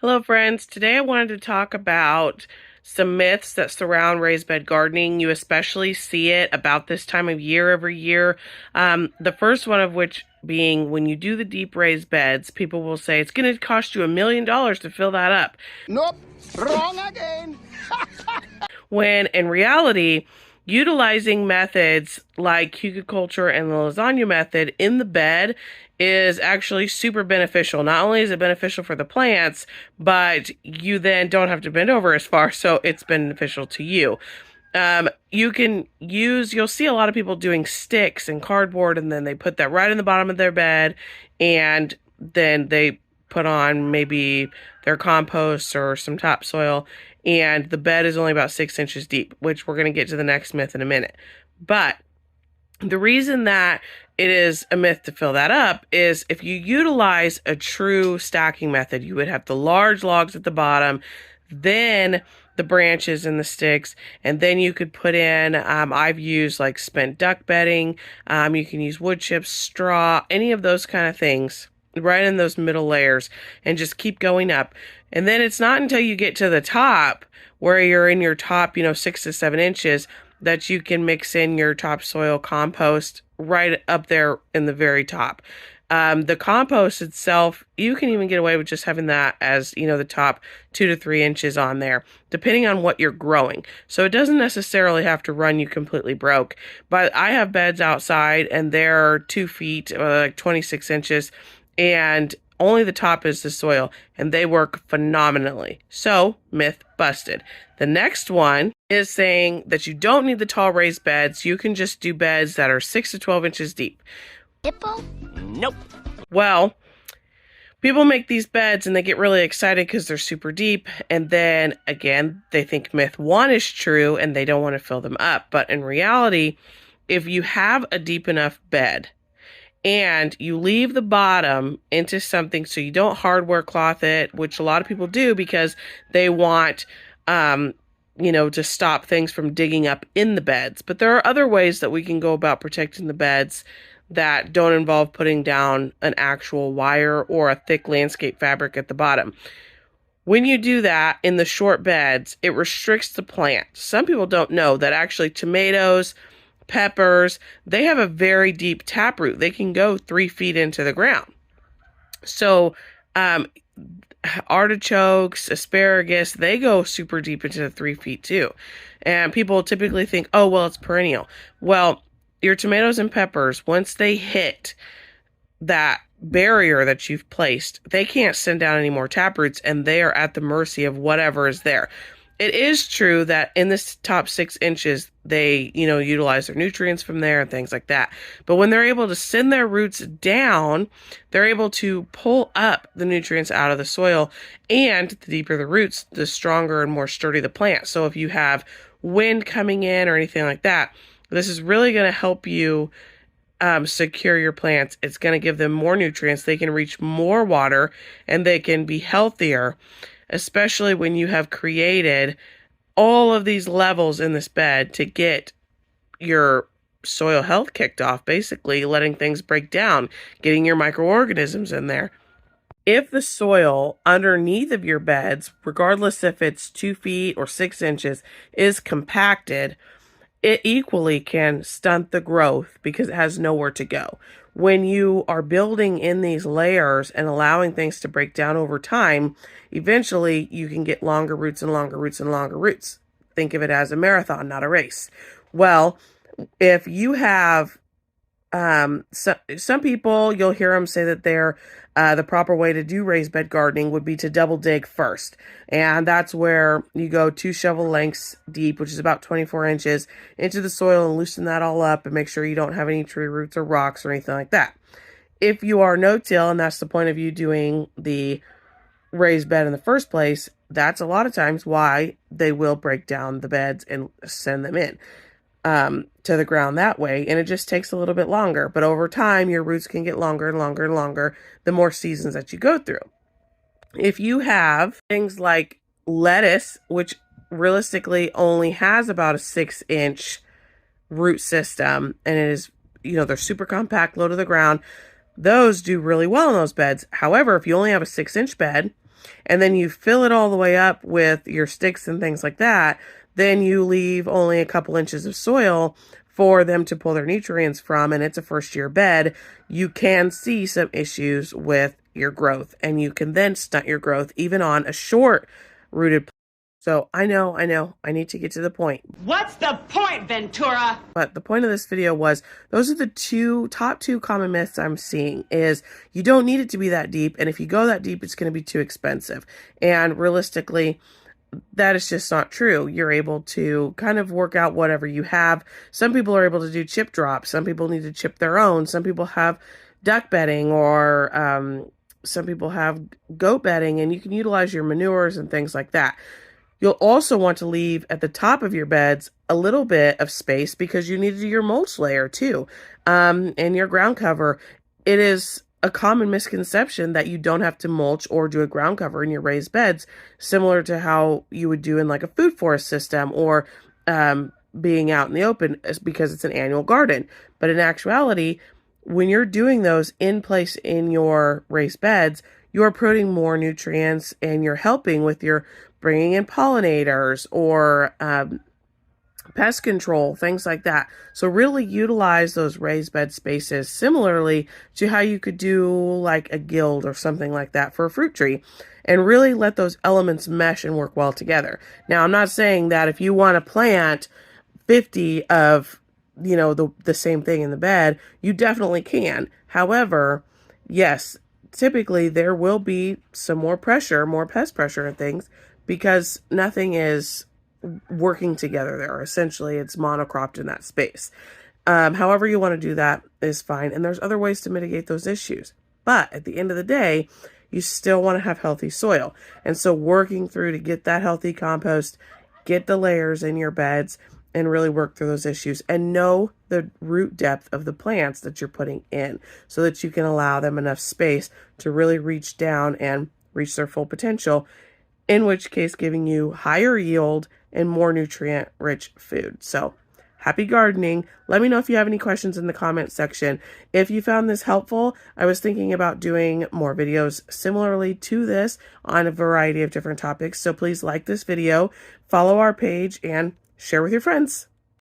Hello, friends. Today I wanted to talk about some myths that surround raised bed gardening. You especially see it about this time of year every year. The first one of which being when you do the deep raised beds, people will say it's going to cost you $1 million to fill that up. Nope, wrong again. When in reality, utilizing methods like hugelkultur and the lasagna method in the bed is actually super beneficial. Not only is it beneficial for the plants, but you then don't have to bend over as far, so it's beneficial to you. You'll see a lot of people doing sticks and cardboard, and then they put that right in the bottom of their bed, and then they put on maybe their compost or some topsoil, and the bed is only about 6 inches deep, which we're going to get to the next myth in a minute. But the reason that it is a myth to fill that up is if you utilize a true stacking method, you would have the large logs at the bottom, then the branches and the sticks, and then you could put in, I've used like spent duck bedding, you can use wood chips, straw, any of those kind of things right in those middle layers and just keep going up. And then it's not until you get to the top where you're in your top, 6 to 7 inches that you can mix in your topsoil compost right up there in the very top. The compost itself, you can even get away with just having that as, the top 2 to 3 inches on there, depending on what you're growing. So it doesn't necessarily have to run you completely broke. But I have beds outside and they're 2 feet, like 26 inches, and only the top is the soil, and they work phenomenally. So, myth busted. The next one is saying that you don't need the tall raised beds. You can just do beds that are 6 to 12 inches deep. Hippo? Nope. Well, people make these beds and they get really excited because they're super deep. And then again, they think myth one is true and they don't want to fill them up. But in reality, if you have a deep enough bed and you leave the bottom into something so you don't hardware cloth it, which a lot of people do because they want, to stop things from digging up in the beds. But there are other ways that we can go about protecting the beds that don't involve putting down an actual wire or a thick landscape fabric at the bottom. When you do that in the short beds, it restricts the plant. Some people don't know that actually tomatoes, peppers, they have a very deep taproot. They can go 3 feet into the ground. So, artichokes, asparagus, they go super deep into the 3 feet too. And people typically think, oh, well, it's perennial. Well, your tomatoes and peppers, once they hit that barrier that you've placed, they can't send down any more taproots and they are at the mercy of whatever is there. It is true that in this top 6 inches, they, utilize their nutrients from there and things like that. But when they're able to send their roots down, they're able to pull up the nutrients out of the soil. And the deeper the roots, the stronger and more sturdy the plant. So if you have wind coming in or anything like that, this is really going to help you secure your plants. It's going to give them more nutrients. They can reach more water and they can be healthier, especially when you have created all of these levels in this bed to get your soil health kicked off, basically letting things break down, getting your microorganisms in there. If the soil underneath of your beds, regardless if it's 2 feet or 6 inches, is compacted, it equally can stunt the growth because it has nowhere to go. When you are building in these layers and allowing things to break down over time, eventually you can get longer roots and longer roots and longer roots. Think of it as a marathon, not a race. Well, if you have some people, you'll hear them say that they're the proper way to do raised bed gardening would be to double dig first. And that's where you go 2 shovel lengths deep, which is about 24 inches, into the soil and loosen that all up and make sure you don't have any tree roots or rocks or anything like that. If you are no-till, and that's the point of you doing the raised bed in the first place, that's a lot of times why they will break down the beds and send them in to the ground that way, and it just takes a little bit longer. But over time, your roots can get longer and longer and longer the more seasons that you go through. If you have things like lettuce, which realistically only has about a 6-inch root system, and it is, they're super compact, low to the ground, those do really well in those beds. However, if you only have a 6-inch bed and then you fill it all the way up with your sticks and things like that, then you leave only a couple inches of soil for them to pull their nutrients from, and it's a first year bed, you can see some issues with your growth, and you can then stunt your growth even on a short rooted plant. So I know, I need to get to the point. What's the point, Ventura? But the point of this video was, those are the top two common myths I'm seeing, is you don't need it to be that deep, and if you go that deep, it's going to be too expensive. And realistically, that is just not true. You're able to kind of work out whatever you have. Some people are able to do chip drops. Some people need to chip their own. Some people have duck bedding, or some people have goat bedding, and you can utilize your manures and things like that. You'll also want to leave at the top of your beds a little bit of space because you need to do your mulch layer too, and your ground cover. It is a common misconception that you don't have to mulch or do a ground cover in your raised beds, similar to how you would do in like a food forest system, or being out in the open, because it's an annual garden. But in actuality, when you're doing those in place in your raised beds, you're putting more nutrients, and you're helping with your bringing in pollinators, or pest control, things like that. So really utilize those raised bed spaces similarly to how you could do like a guild or something like that for a fruit tree, and really let those elements mesh and work well together. Now, I'm not saying that if you want to plant 50 of, the same thing in the bed, you definitely can. However, yes, typically there will be some more pressure, more pest pressure and things, because nothing is working together there. Essentially, it's monocropped in that space. However you want to do that is fine, and there's other ways to mitigate those issues. But at the end of the day, you still want to have healthy soil. And so working through to get that healthy compost, get the layers in your beds, and really work through those issues, and know the root depth of the plants that you're putting in, so that you can allow them enough space to really reach down and reach their full potential, in which case giving you higher yield and more nutrient-rich food. So happy gardening. Let me know if you have any questions in the comment section. If you found this helpful, I was thinking about doing more videos similarly to this on a variety of different topics. So please like this video, follow our page, and share with your friends.